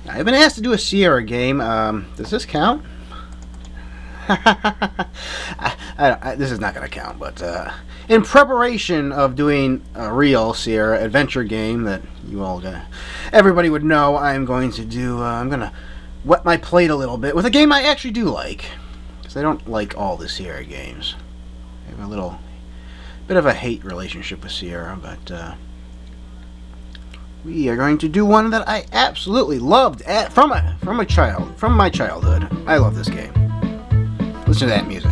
I've been asked to do a Sierra game. Does this count? This is not going to count, but in preparation of doing a real Sierra adventure game that everybody would know, I'm going to do. I'm going to wet my plate a little bit with a game I actually do like, because I don't like all the Sierra games. I have a little bit of a hate relationship with Sierra, but we are going to do one that I absolutely loved from my childhood. I love this game. Listen to that music.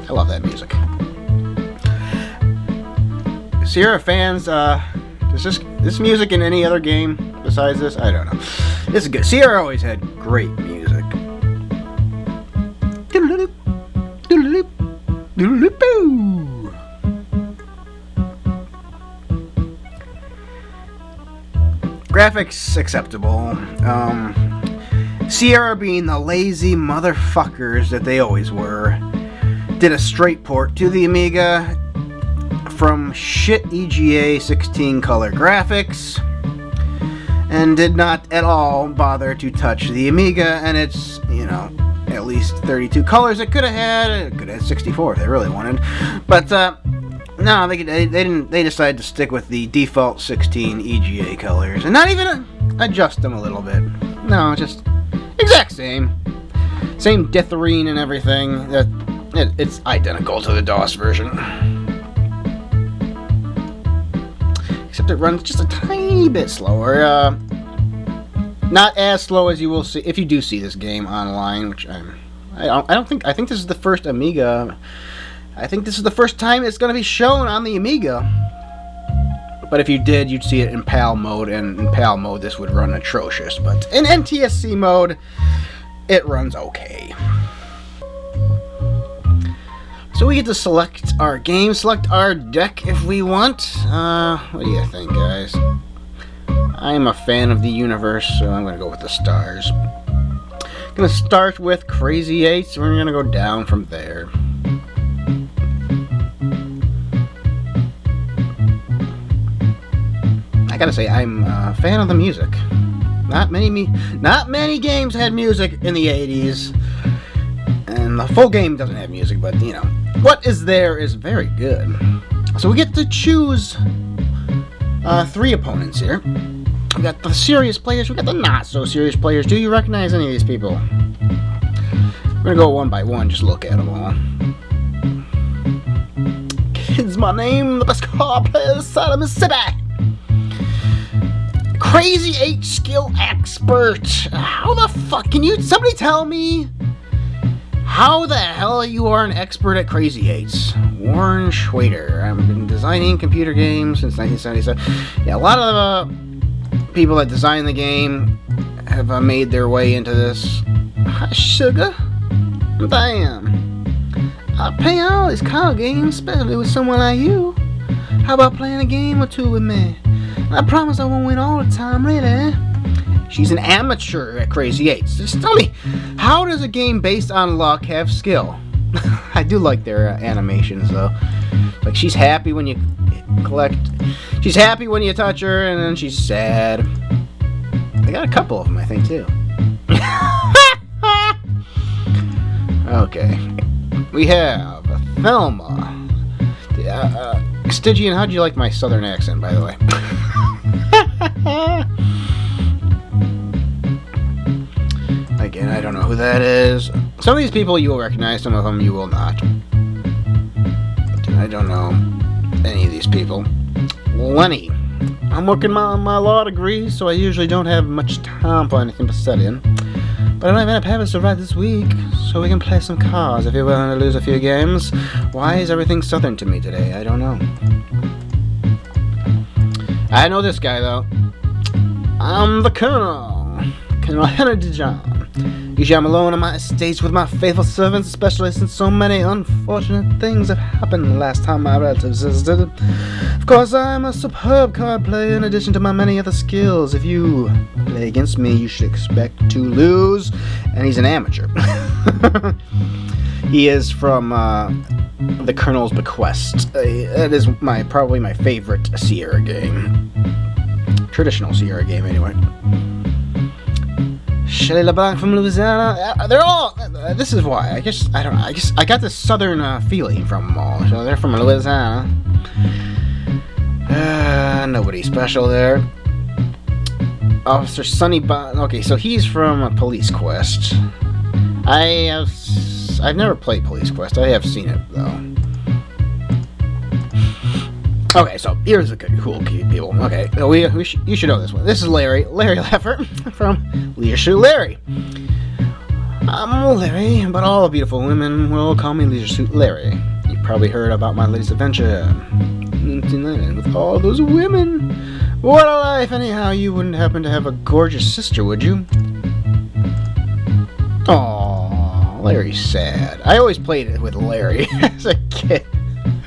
I love that music. Sierra fans, is this music in any other game besides this? I don't know. This is good. Sierra always had great music. Graphics acceptable. Sierra, being the lazy motherfuckers that they always were, did a straight port to the Amiga from shit EGA 16 color graphics, and did not at all bother to touch the Amiga and its, at least 32 colors it could have had. It could have had 64 if they really wanted, but no, they didn't. They decided to stick with the default 16 EGA colors and not even adjust them a little bit. No, just exact same ditherine and everything. It's identical to the DOS version, except it runs just a tiny bit slower. Not as slow as you will see if you do see this game online, which I think this is the first Amiga. I think this is the first time it's going to be shown on the Amiga. But if you did, you'd see it in PAL mode, and in PAL mode this would run atrocious. But in NTSC mode, it runs okay. So we get to select our game, select our deck if we want. What do you think, guys? I am a fan of the universe, so I'm going to go with the stars. I'm going to start with Crazy 8s, and we're going to go down from there. I gotta say, I'm a fan of the music. Not many games had music in the 80s, and the full game doesn't have music, but what is there is very good. So we get to choose 3 opponents here. We got the serious players, we got the not so serious players. Do you recognize any of these people? We're gonna go one by one, just look at them all. Kid's my name, the best card player this side of Mississippi. Crazy 8 skill expert. How the fuck can somebody tell me how the hell you are an expert at Crazy 8s? Warren Schwader. I've been designing computer games since 1977. Yeah, a lot of people that design the game have made their way into this. Hi, sugar. Damn. I play all these card games, especially with someone like you. How about playing a game or two with me? I promise I won't win all the time, really. She's an amateur at Crazy 8s. Just tell me, how does a game based on luck have skill? I do like their animations, though. Like, she's happy when you collect. She's happy when you touch her, and then she's sad. I got a couple of them, I think, too. Okay. We have Thelma. Stygian, how'd you like my southern accent, by the way? Again, I don't know who that is. Some of these people you will recognize, some of them you will not. I don't know any of these people. Loony. I'm working on my law degree, so I usually don't have much time for anything to study in. But I don't have habits to write this week, so we can play some cards if you're willing to lose a few games. Why is everything southern to me today? I don't know. I know this guy, though. I'm the Colonel. Colonel Henry DeJohn. Usually I'm alone on my estates with my faithful servants, especially since so many unfortunate things have happened the last time my relatives visited. Of course, I'm a superb card player in addition to my many other skills. If you play against me, you should expect to lose. And he's an amateur. He is from the Colonel's Bequest. That is probably my favorite Sierra game. Traditional Sierra game, anyway. Shelley LeBlanc from Louisiana. They're all. This is why. I don't know. I got this southern feeling from them all. So they're from Louisiana. Nobody special there. Officer Sonny Bond. Okay, so he's from Police Quest. I've never played Police Quest. I have seen it though. Okay, so here's the good, cool people. Okay, so you should know this one. This is Larry Leffert from Leisure Suit Larry. I'm Larry, but all beautiful women will call me Leisure Suit Larry. You probably heard about my latest adventure with all those women. What a life, anyhow. You wouldn't happen to have a gorgeous sister, would you? Aww, Larry's sad. I always played it with Larry as a kid.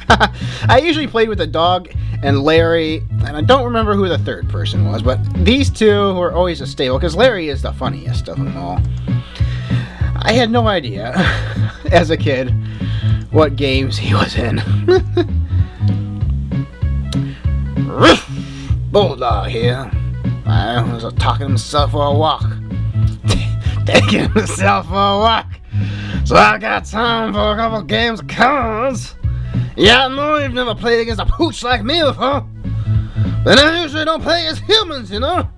I usually played with the dog and Larry, and I don't remember who the third person was, but these two were always a staple, because Larry is the funniest of them all. I had no idea, as a kid, what games he was in. Bulldog here. I was talking himself for a walk. Taking himself for a walk. So I got time for a couple games of cards. Yeah, I know you've never played against a pooch like me before. But I usually don't play as humans, you know?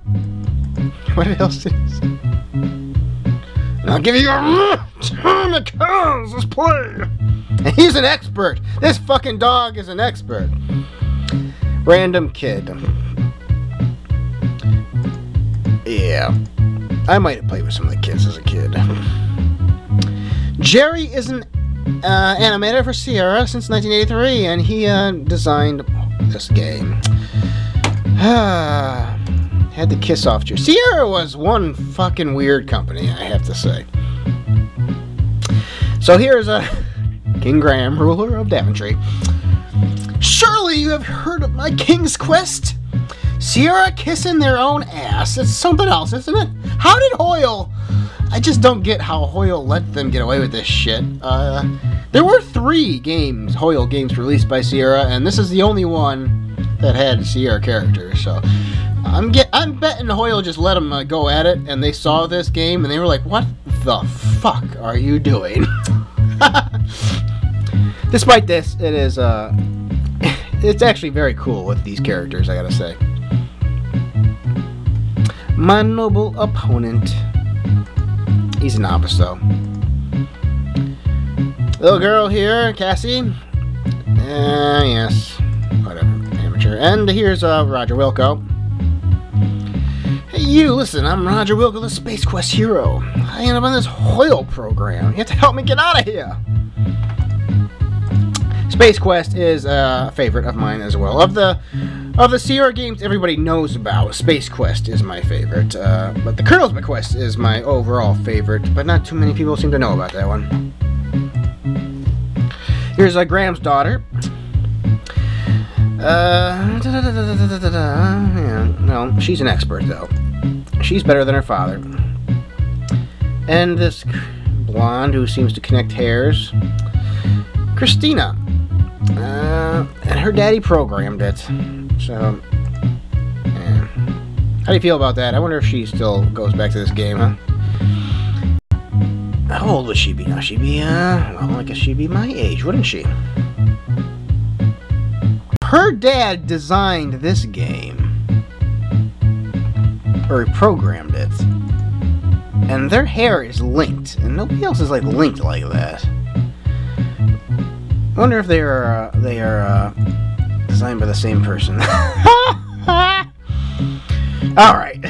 What else did he say? And I'll give you a ton of cards. Let's play. And he's an expert. This fucking dog is an expert. Random kid. Yeah. I might have played with some of the kids as a kid. Jerry is an animator for Sierra since 1983, and he designed this game. Had to kiss off Jerry. Sierra was one fucking weird company, I have to say. So here's King Graham, ruler of Daventry. Surely you have heard of my King's Quest? Sierra kissing their own ass. It's something else, isn't it? How did Hoyle... I just don't get how Hoyle let them get away with this shit. There were 3 games, Hoyle games, released by Sierra, and this is the only one that had Sierra characters, so... I'm betting Hoyle just let them go at it, and they saw this game, and they were like, what the fuck are you doing? Despite this, it is, it's actually very cool with these characters, I gotta say. My noble opponent. He's a novice, though. Little girl here, Cassie. Yes. Whatever. Amateur. And here's Roger Wilco. Hey, you, listen, I'm Roger Wilco, the Space Quest hero. I ended up on this Hoyle program. You have to help me get out of here. Space Quest is a favorite of mine as well. Of the Sierra games everybody knows about, Space Quest is my favorite. But the Colonel's Bequest is my overall favorite, but not too many people seem to know about that one. Here's Graham's daughter. Yeah, no, she's an expert, though. She's better than her father. And this blonde who seems to connect hairs, Christina. And her daddy programmed it. So, yeah. How do you feel about that? I wonder if she still goes back to this game, huh? How old would she be now? She'd be, well, I guess she'd be my age, wouldn't she? Her dad designed this game. Or he programmed it. And their hair is linked. And nobody else is, like, linked like that. I wonder if they are designed by the same person. Alright,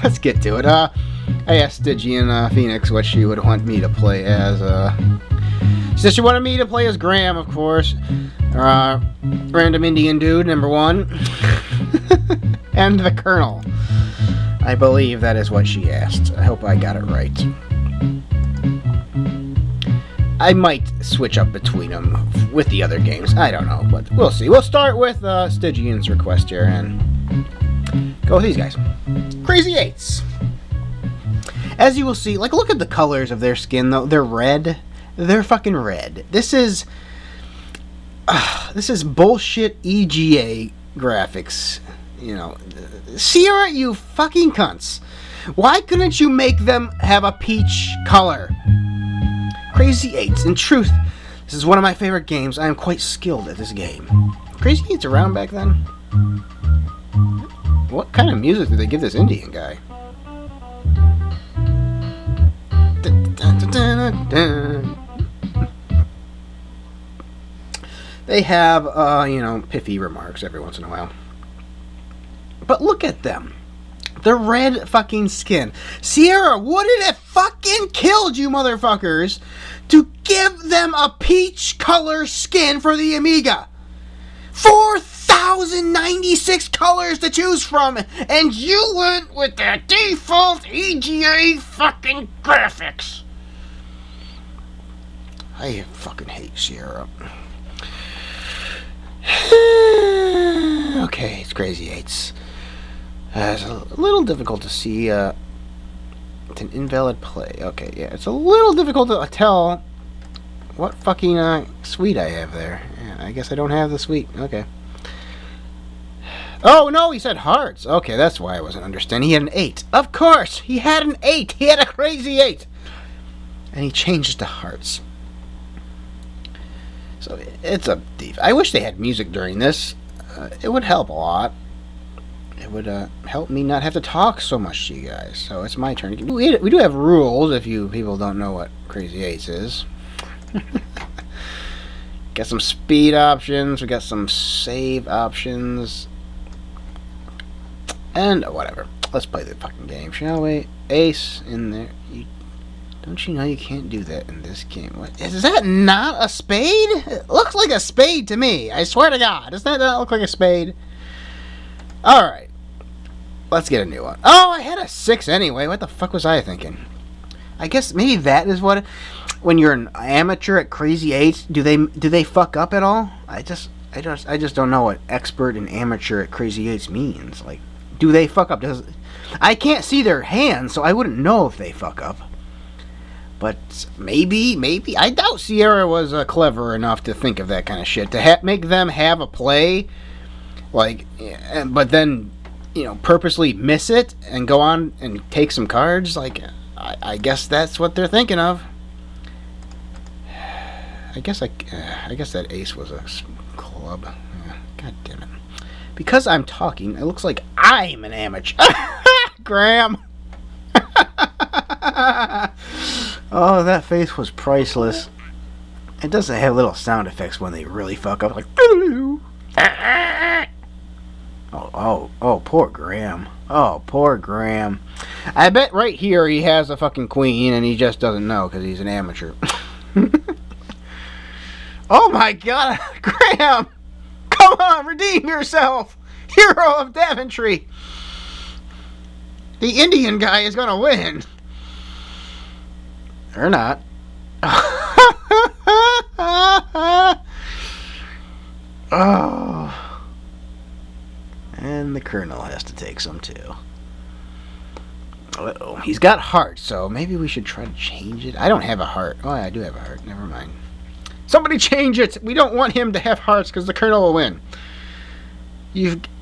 let's get to it. I asked Stygian Phoenix what she would want me to play as. So she wanted me to play as Graham, of course. Random Indian dude, number 1. And the Colonel. I believe that is what she asked. I hope I got it right. I might switch up between them with the other games. I don't know, but we'll see. We'll start with Stygian's request here and go with these guys. Crazy Eights. As you will see, like, look at the colors of their skin, though. They're red. They're fucking red. This is bullshit EGA graphics. You know, Sierra, you fucking cunts. Why couldn't you make them have a peach color? Crazy 8s. In truth, this is one of my favorite games. I am quite skilled at this game. Crazy 8's around back then? What kind of music did they give this Indian guy? They have, you know, piffy remarks every once in a while. But look at them. The red fucking skin. Sierra, wouldn't it fucking killed you motherfuckers to give them a peach color skin for the Amiga? 4,096 colors to choose from, and you went with the default EGA fucking graphics. I fucking hate Sierra. Okay, it's Crazy 8s. It's a little difficult to see. It's an invalid play. Okay, yeah, it's a little difficult to tell what fucking suite I have there. Yeah, I guess I don't have the suite. Okay. Oh no, he said hearts. Okay, that's why I wasn't understanding. He had an 8. Of course, he had an 8. He had a Crazy 8, and he changed it to hearts. So it's a thief. I wish they had music during this. It would help a lot. It would help me not have to talk so much to you guys. So it's my turn. We do have rules if you people don't know what Crazy 8s is. Got some speed options. We got some save options. And whatever. Let's play the fucking game, shall we? Ace in there. Don't you know you can't do that in this game? What, is that not a spade? It looks like a spade to me. I swear to God. Does that not look like a spade? Alright. Let's get a new one. Oh, I had a 6 anyway. What the fuck was I thinking? I guess maybe that is what... When you're an amateur at Crazy 8, do they fuck up at all? I just don't know what expert and amateur at Crazy 8 means. Like, do they fuck up? I can't see their hands, so I wouldn't know if they fuck up. But maybe. I doubt Sierra was clever enough to think of that kind of shit. To make them have a play, like, but then, you know, purposely miss it and go on and take some cards. Like, I guess that's what they're thinking of. I guess that ace was a club. God damn it. Because I'm talking, it looks like I'm an amateur. Graham. Oh, that face was priceless. It doesn't have little sound effects when they really fuck up, like. Oh, poor Graham. Oh, poor Graham. I bet right here he has a fucking queen and he just doesn't know because he's an amateur. Oh my God, Graham! Come on, redeem yourself! Hero of Daventry! The Indian guy is gonna win! Or not. Oh. And the Colonel has to take some too. Uh-oh. He's got heart, so maybe we should try to change it. I don't have a heart. Oh, I do have a heart. Never mind. Somebody change it! We don't want him to have hearts because the Colonel will win.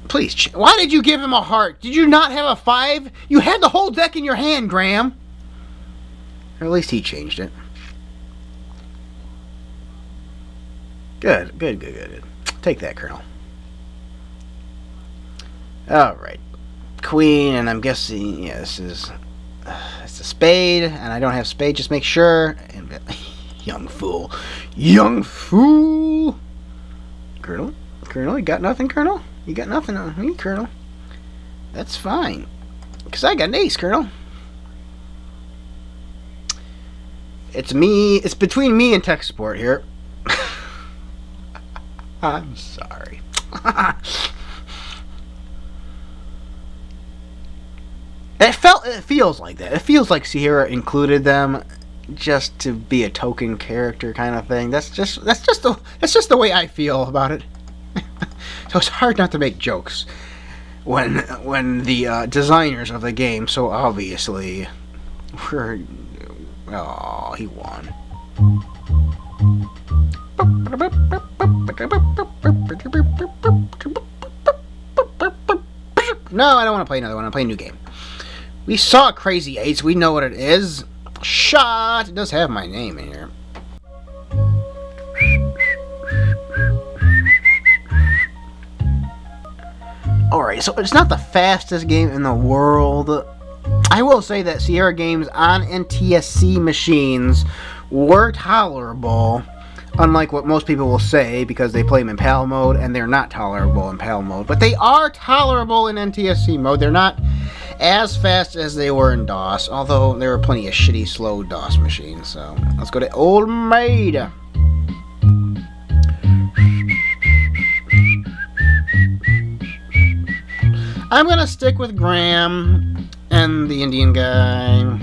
Please, why did you give him a heart? Did you not have a 5? You had the whole deck in your hand, Graham. Or at least he changed it. Good. Take that, Colonel. Alright. Queen, and I'm guessing, yeah, this is... it's a spade, and I don't have spade, just make sure. And, young fool. Young fool! Colonel? Colonel, you got nothing, Colonel? You got nothing on me, Colonel? That's fine. Because I got an ace, Colonel. It's me. It's between me and tech support here. I'm sorry. It feels like that. It feels like Sierra included them just to be a token character kind of thing. That's just the way I feel about it. So it's hard not to make jokes when the designers of the game so obviously were. Oh, he won. No, I don't want to play another one. I want to play a new game. We saw Crazy Eights. We know what it is. Shot. It does have my name in here. Alright, so it's not the fastest game in the world. I will say that Sierra games on NTSC machines were tolerable, unlike what most people will say, because they play them in PAL mode, and they're not tolerable in PAL mode. But they are tolerable in NTSC mode. They're not as fast as they were in DOS, although there were plenty of shitty, slow DOS machines. So, let's go to Old Maid. I'm gonna stick with Graham and the Indian guy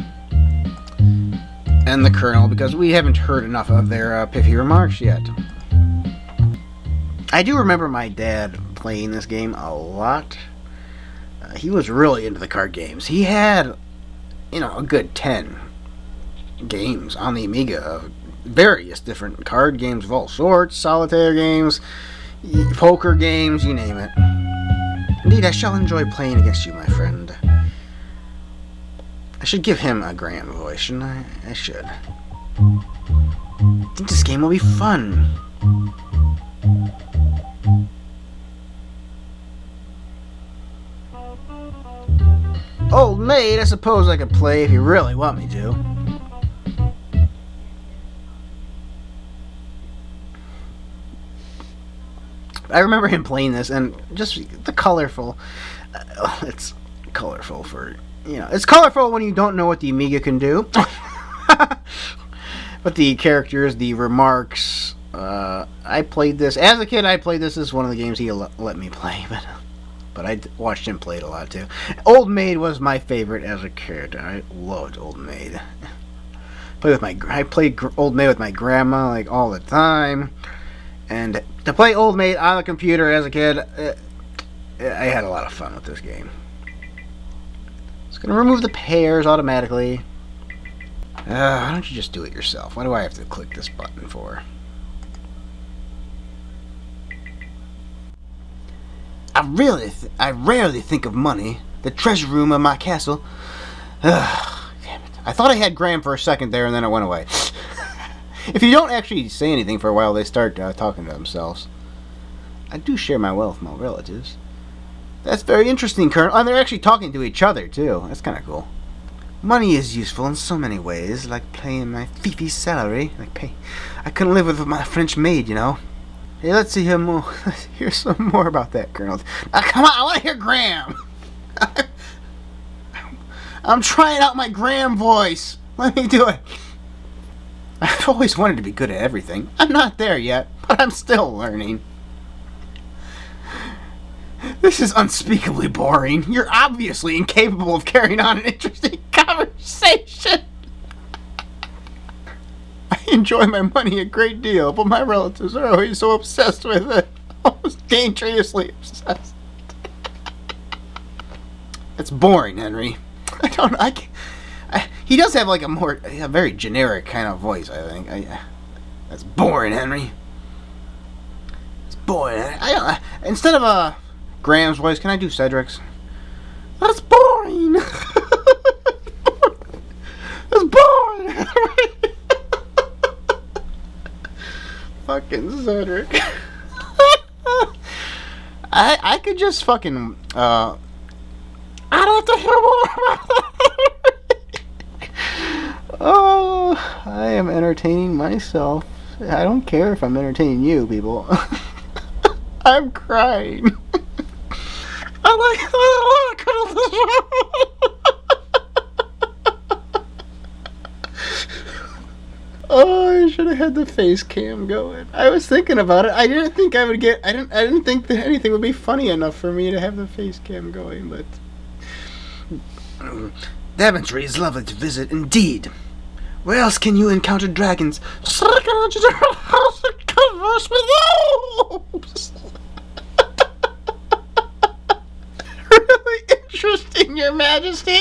and the Colonel, because we haven't heard enough of their pithy remarks yet. I do remember my dad playing this game a lot. He was really into the card games. He had, you know, a good 10 games on the Amiga of various different card games of all sorts, solitaire games, poker games, you name it. Indeed, I shall enjoy playing against you, my friend. I should give him a Graham voice, shouldn't I? I should. I think this game will be fun. Old Maid, I suppose I could play if you really want me to. I remember him playing this, and just the colorful. It's colorful for, you know, it's colorful when you don't know what the Amiga can do. But the characters, the remarks. I played this as a kid. I played this as one of the games he let me play, but I watched him play it a lot too. Old Maid was my favorite as a kid. I loved Old Maid. I played Old Maid with my grandma like all the time. And to play Old Maid on the computer as a kid, I had a lot of fun with this game. It's going to remove the pairs automatically. Why don't you just do it yourself? Why do I have to click this button for? I rarely think of money. The treasure room of my castle. Damn it. I thought I had Graham for a second there, and then it went away. If you don't actually say anything for a while, they start talking to themselves. I do share my wealth with my relatives. That's very interesting, Colonel. And they're actually talking to each other, too. That's kind of cool. Money is useful in so many ways, like paying my fifi salary. I couldn't live with my French maid, you know. Hey, let's see him more. Let's hear some more about that, Colonel. Come on, I want to hear Graham. I'm trying out my Graham voice. Let me do it. I've always wanted to be good at everything. I'm not there yet, but I'm still learning. This is unspeakably boring. You're obviously incapable of carrying on an interesting conversation. I enjoy my money a great deal, but my relatives are always so obsessed with it. Almost dangerously obsessed. It's boring, Henry. He does have like a very generic kind of voice, I think. That's boring, Henry. It's boring. Instead of Graham's voice, can I do CEDRIC's? That's boring. That's boring. Fucking CEDRIC. I could just fucking I don't have to hear more about that. Oh, I am entertaining myself. I don't care if I'm entertaining you, people. I'm crying. Oh, I should have had the face cam going. I was thinking about it. I didn't think I would get. I didn't think that anything would be funny enough for me to have the face cam going. But Daventry is lovely to visit, indeed. Where else can you encounter dragons? So I can enter your house and converse with elves. Really interesting, Your Majesty.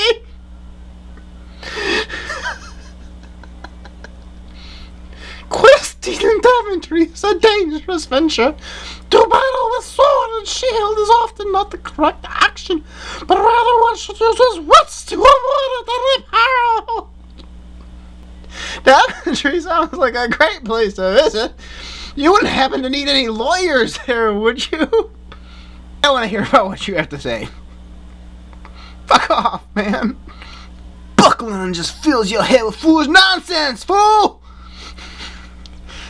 Questing in Daventry is a dangerous venture. To battle with sword and shield is often not the correct action, but rather one should use his wits to avoid a deadly peril. Daventry sounds like a great place to visit. You wouldn't happen to need any lawyers there, would you? I want to hear about what you have to say. Fuck off, man. Buckling just fills your head with foolish nonsense, fool!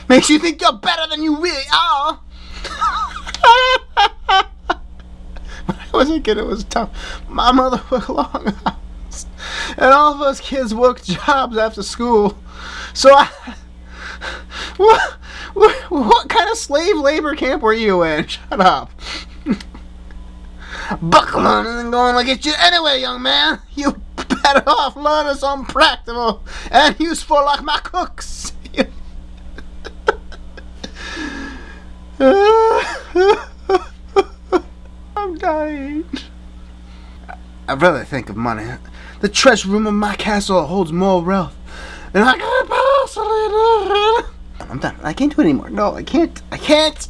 Makes you think you're better than you really are. When I was a kid, it was tough. My mother worked long hours, and all of us kids worked jobs after school. So what kind of slave labor camp were you in? Shut up. Buckle on and going to get you anyway, young man. You better off learning something practical and useful like my cooks. I'm dying. I'd rather think of money. The treasure room of my castle holds more wealth than I could possibly do. I'm done. I can't do it anymore. No, I can't. I can't.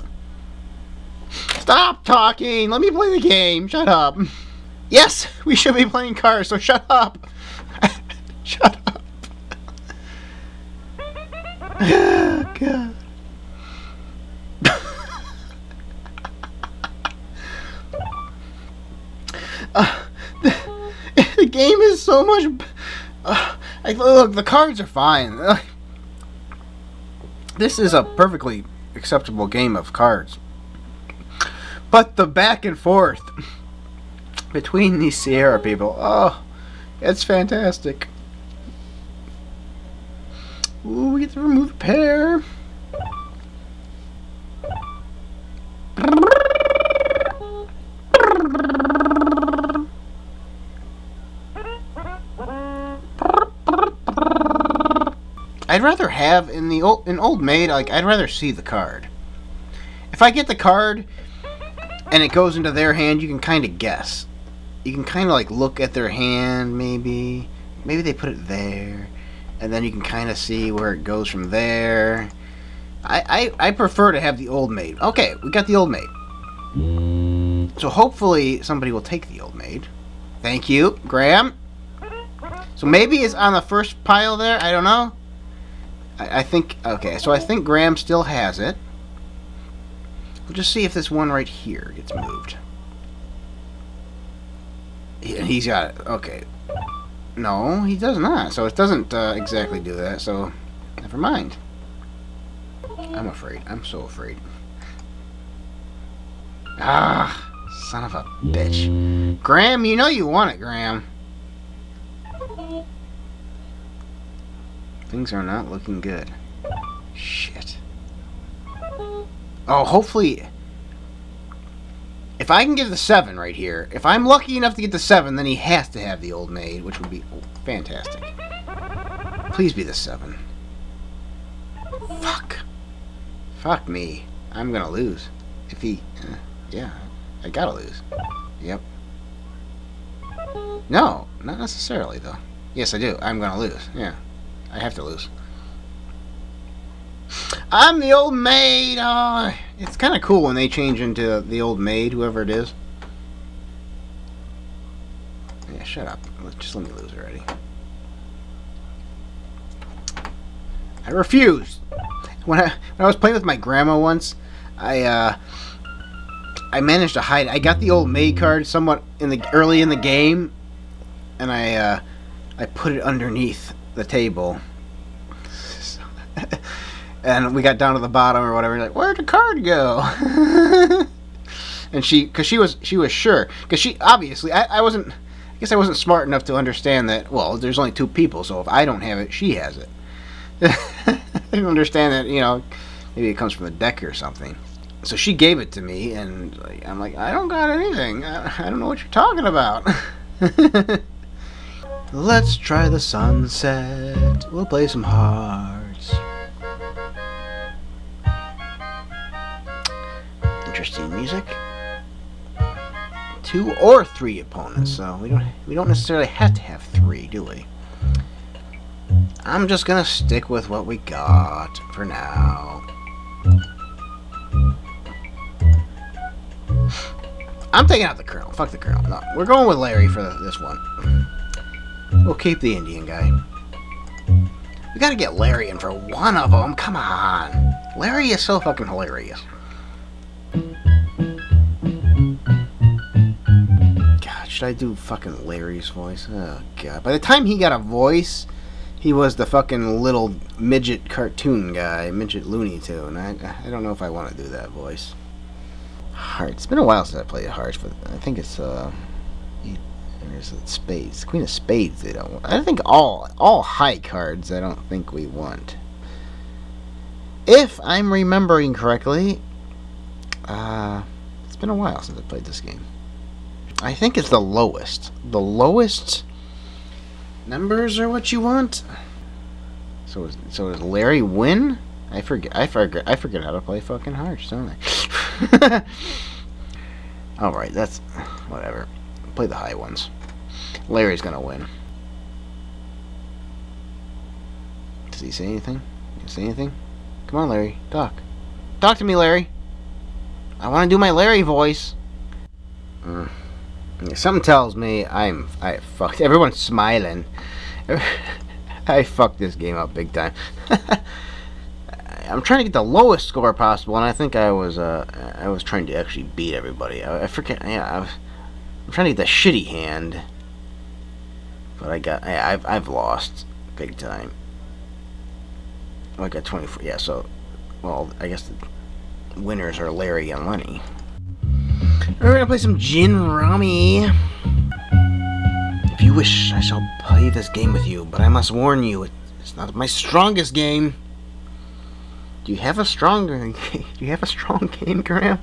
Stop talking. Let me play the game. Shut up. Yes, we should be playing cards, so shut up. Shut up. Oh, God. The game is so much. Look, the cards are fine. This is a perfectly acceptable game of cards. But the back and forth between these Sierra people, oh, it's fantastic. Ooh, we get to remove a pair. I'd rather have in Old Maid, like, I'd rather see the card. If I get the card and it goes into their hand, you can kind of guess. You can kind of like look at their hand, maybe they put it there, and then you can kind of see where it goes from there. I prefer to have the Old Maid. Okay, we got the Old Maid. So hopefully somebody will take the Old Maid. Thank you, Graham. So maybe it's on the first pile there. I don't know. I think, okay, so I think Graham still has it. We'll just see if this one right here gets moved. He's got it. Okay. No, he does not. So it doesn't exactly do that, so never mind. I'm afraid. I'm so afraid. Ah, son of a bitch. Graham, you know you want it, Graham. Things are not looking good. Shit. Oh, hopefully... If I can get the 7 right here, if I'm lucky enough to get the 7, then he has to have the Old Maid, which would be fantastic. Please be the 7. Fuck. Fuck me. I'm gonna lose. If he... yeah, I gotta lose. Yep. No, not necessarily, though. Yes, I do. I'm gonna lose. Yeah. I have to lose. I'm the Old Maid! Oh, it's kind of cool when they change into the Old Maid, whoever it is. Yeah, shut up. Just let me lose already. I refuse! When I was playing with my grandma once, I managed to hide. I got the Old Maid card somewhat early in the game, and I put it underneath the table. And we got down to the bottom or whatever, like, where'd the card go? And because she was sure, because she obviously, I guess I wasn't smart enough to understand that, well, there's only 2 people, so if I don't have it, she has it. I didn't understand that, you know, maybe it comes from the deck or something. So she gave it to me, and I'm like, I don't got anything. I don't know what you're talking about. Let's try the sunset. We'll play some hearts. Interesting music. 2 or 3 opponents, so we don't necessarily have to have 3, do we? I'm just gonna stick with what we got for now. I'm taking out the Colonel. Fuck the Colonel. No, we're going with Larry for this one. We'll keep the Indian guy. We gotta get Larry in for one of them. Come on. Larry is so fucking hilarious. God, should I do fucking Larry's voice? Oh, God. By the time he got a voice, he was the fucking little midget cartoon guy. Midget Loony Toon. I don't know if I want to do that voice. Hearts. It's been a while since I played Hearts, but I think it's, there's Spades. Queen of Spades they don't want. I think all high cards I don't think we want. If I'm remembering correctly, it's been a while since I played this game. I think it's the lowest. The lowest numbers are what you want. So does Larry win? I forget how to play fucking Hearts, don't I? Alright, that's whatever. Play the high ones. Larry's gonna win. Does he say anything? Can he say anything? Come on, Larry. Talk. Talk to me, Larry. I want to do my Larry voice. Something tells me I fucked. Everyone's smiling. I fucked this game up big time. I'm trying to get the lowest score possible, and I think I was trying to actually beat everybody. I forget. Yeah, I'm trying to get the shitty hand, but I've lost big time. Oh, I got 24. Yeah, so well, I guess the winners are Larry and Lenny. We're gonna play some Gin Rummy. If you wish, I shall play this game with you, but I must warn you, it's not my strongest game. Do you have a strong game, Graham?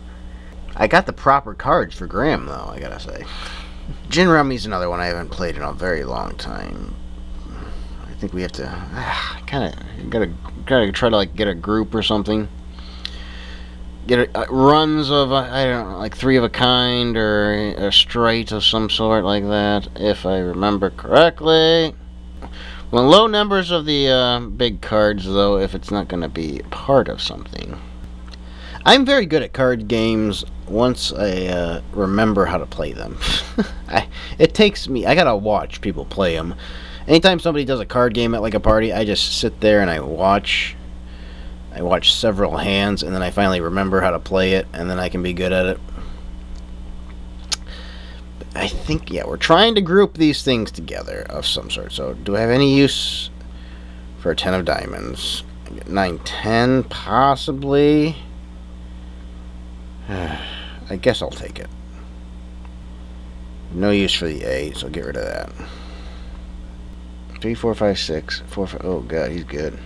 I got the proper cards for Graham, though, I gotta say. Gin Rummy's another one I haven't played in a very long time. I think we have to gotta try to like get a group or something. Get runs of I don't know, like 3 of a kind or a straight of some sort like that, if I remember correctly. Well, low numbers of the big cards, though, if it's not going to be part of something. I'm very good at card games once I remember how to play them. It takes me, I gotta watch people play them. Anytime somebody does a card game at like a party, I just sit there and I watch several hands, and then I finally remember how to play it, and then I can be good at it. I think, yeah, we're trying to group these things together of some sort. So, do I have any use for a 10 of diamonds? 9, 10, possibly. I guess I'll take it. No use for the 8, so get rid of that. 3, 4, 5, 6. 4, 5. Oh, God, he's good.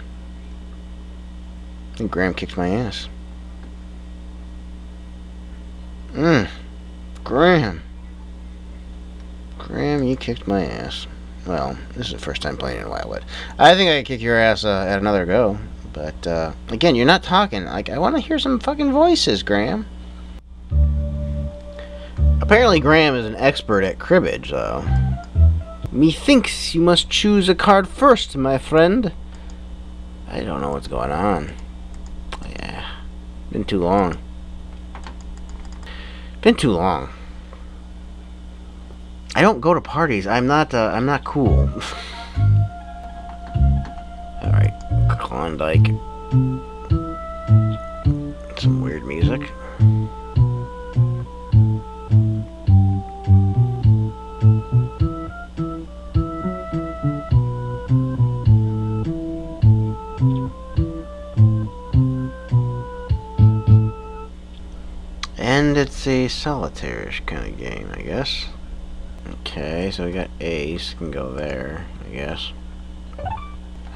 I think Graham kicked my ass. Graham, you kicked my ass. Well, this is the first time playing in Wildwood. I think I could kick your ass at another go. But, again, you're not talking. Like, I want to hear some fucking voices, Graham. Apparently, Graham is an expert at cribbage, though. Methinks you must choose a card first, my friend. I don't know what's going on. Yeah. Been too long. Been too long. I don't go to parties. I'm not cool. Alright. Klondike. Some weird music. And it's a solitaire-ish kind of game, I guess. Okay, so we got ace, can go there, I guess.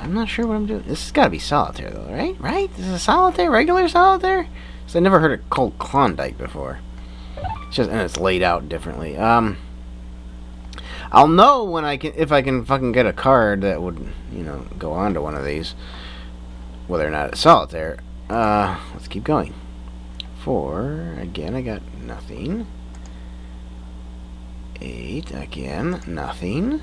I'm not sure what I'm doing. This has got to be solitaire, though, right? Right? This is a solitaire, regular solitaire? So I never heard it called Klondike before. It's just, and it's laid out differently. I'll know when if I can fucking get a card that would, you know, go on to one of these, whether or not it's solitaire. Let's keep going. 4, again, I got nothing. 8, again, nothing.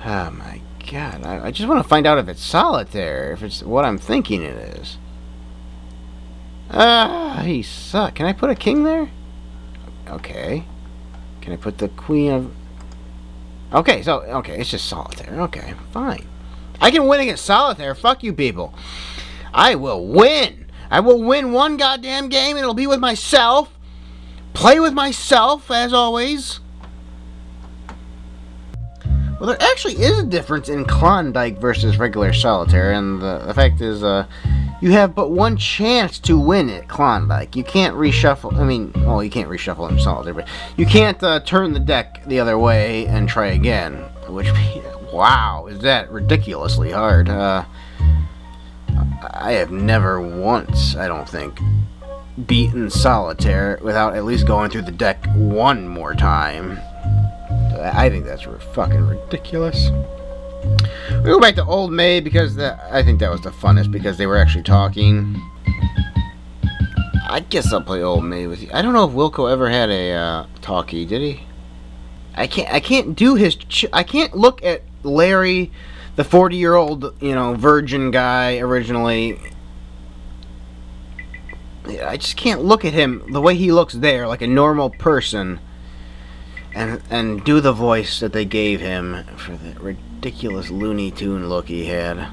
Oh my God, I just want to find out if it's solitaire, if it's what I'm thinking it is. He sucks. Can I put a king there? Okay. Can I put the queen of... Okay, so, okay, it's just solitaire. Okay, fine. I can win against solitaire. Fuck you people. I will win. I will win one goddamn game, and it'll be with myself. Play with myself, as always. Well, there actually is a difference in Klondike versus regular solitaire, and the fact is, you have but one chance to win at Klondike. You can't reshuffle, I mean, well, you can't reshuffle in solitaire, but you can't turn the deck the other way and try again, which, wow, is that ridiculously hard. I have never once, I don't think, beaten solitaire without at least going through the deck one more time. I think that's fucking ridiculous. We go back to Old Maid because I think that was the funnest because they were actually talking. I guess I'll play Old Maid with you. I don't know if Wilco ever had a talkie, did he? I can't do his. I can't look at Larry, the 40-year-old, you know, virgin guy originally. I just can't look at him the way he looks there, like a normal person. And do the voice that they gave him for the ridiculous Looney Tune look he had.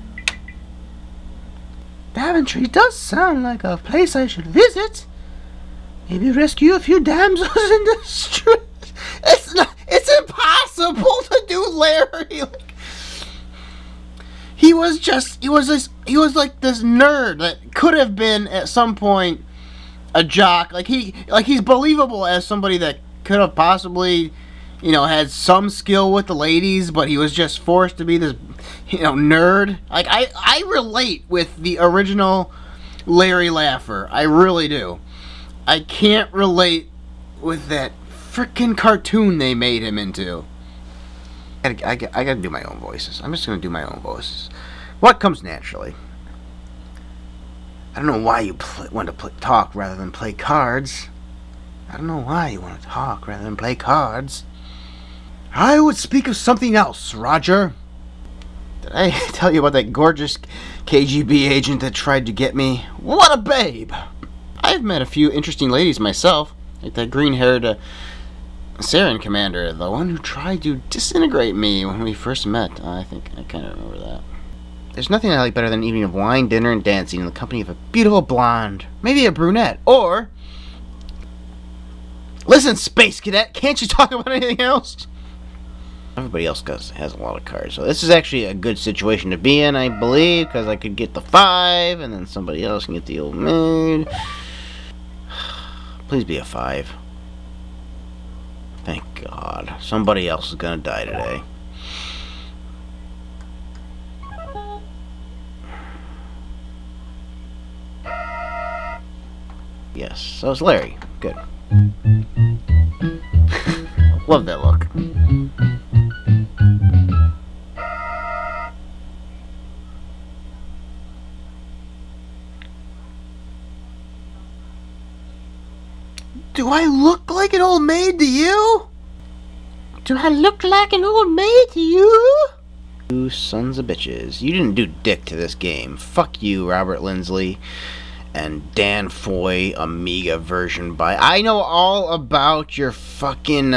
Daventry does sound like a place I should visit. Maybe rescue a few damsels in distress. It's impossible to do Larry. Like, he was like this nerd that could have been at some point a jock. Like he's believable as somebody that could have possibly, you know, had some skill with the ladies, but he was just forced to be this, you know, nerd. Like, I relate with the original Larry Laffer. I really do. I can't relate with that frickin' cartoon they made him into. I gotta do my own voices. I'm just gonna do my own voices. What comes naturally. I don't know why you want to talk rather than play cards. I don't know why you want to talk rather than play cards. I would speak of something else, Roger. Did I tell you about that gorgeous KGB agent that tried to get me? What a babe! I've met a few interesting ladies myself, like that green-haired Saren commander, the one who tried to disintegrate me when we first met. I think I kind of remember that. There's nothing I like better than an evening of wine, dinner, and dancing in the company of a beautiful blonde, maybe a brunette, or... Listen, Space Cadet, can't you talk about anything else? Everybody else has a lot of cards, so this is actually a good situation to be in, I believe, because I could get the 5, and then somebody else can get the Old Maid. Please be a 5. Thank God. Somebody else is gonna die today. Yes, so it's Larry. Good. Love that look. Do I look like an old maid to you? Do I look like an old maid to you? You sons of bitches. You didn't do dick to this game. Fuck you, Robert Lindsley. And Dan Foy, Amiga version by... I know all about your fucking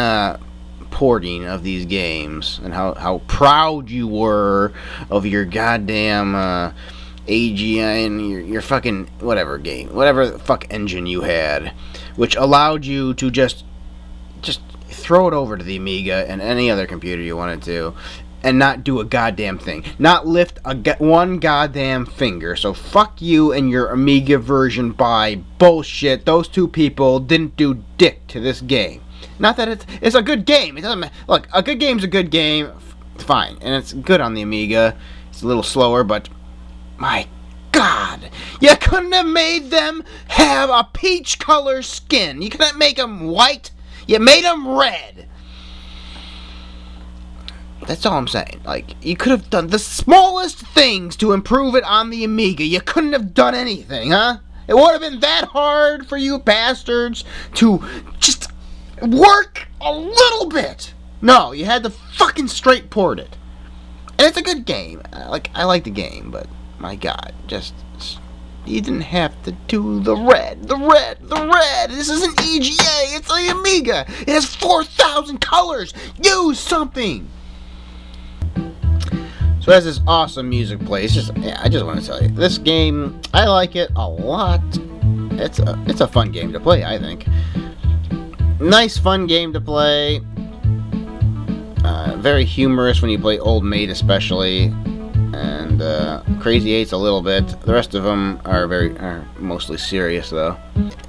porting of these games. And how proud you were of your goddamn AGI and your fucking whatever game. Whatever the fuck engine you had. Which allowed you to just throw it over to the Amiga and any other computer you wanted to. And not do a goddamn thing. Not lift one goddamn finger. So fuck you and your Amiga version by bullshit. Those two people didn't do dick to this game. Not that it's a good game. It doesn't matter. Look, a good game's a good game. Fine. And it's good on the Amiga. It's a little slower, but my God. You couldn't have made them have a peach color skin. You couldn't make them white. You made them red. That's all I'm saying. Like, you could have done the smallest things to improve it on the Amiga. You couldn't have done anything, huh? It would have been that hard for you bastards to just work a little bit. No, you had to fucking straight port it. And it's a good game. I like the game, but my God, just You didn't have to do the red. This is an EGA. It's the Amiga. It has 4,000 colors. Use something. So it has this awesome music play. I just want to tell you, this game, I like it a lot. It's a fun game to play, I think. Nice, fun game to play. Very humorous when you play Old Maid, especially, and Crazy 8's a little bit. The rest of them are mostly serious, though.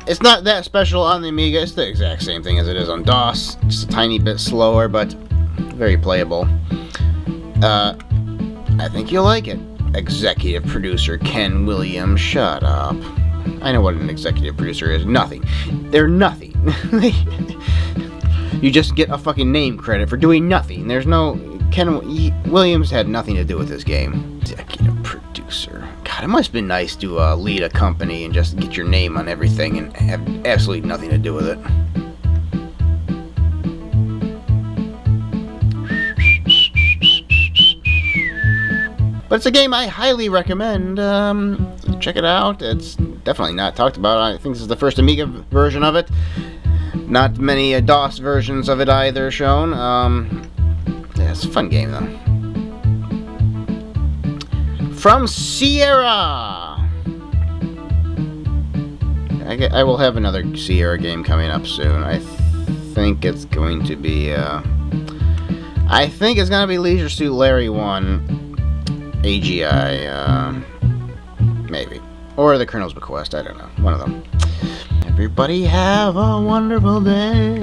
It's not that special on the Amiga. It's the exact same thing as it is on DOS, just a tiny bit slower, but very playable. I think you'll like it. Executive producer Ken Williams, shut up. I know what an executive producer is. Nothing. They're nothing. You just get a fucking name credit for doing nothing. There's no... Williams had nothing to do with this game. Executive producer. God, it must have been nice to lead a company and just get your name on everything and have absolutely nothing to do with it. But it's a game I highly recommend. Check it out. It's definitely not talked about. I think this is the first Amiga version of it. Not many DOS versions of it either shown. Yeah, it's a fun game, though. From Sierra! I will have another Sierra game coming up soon. I think it's going to be... I think it's going to be Leisure Suit Larry 1 AGI. Maybe. Or The Colonel's Bequest. I don't know. One of them. Everybody have a wonderful day.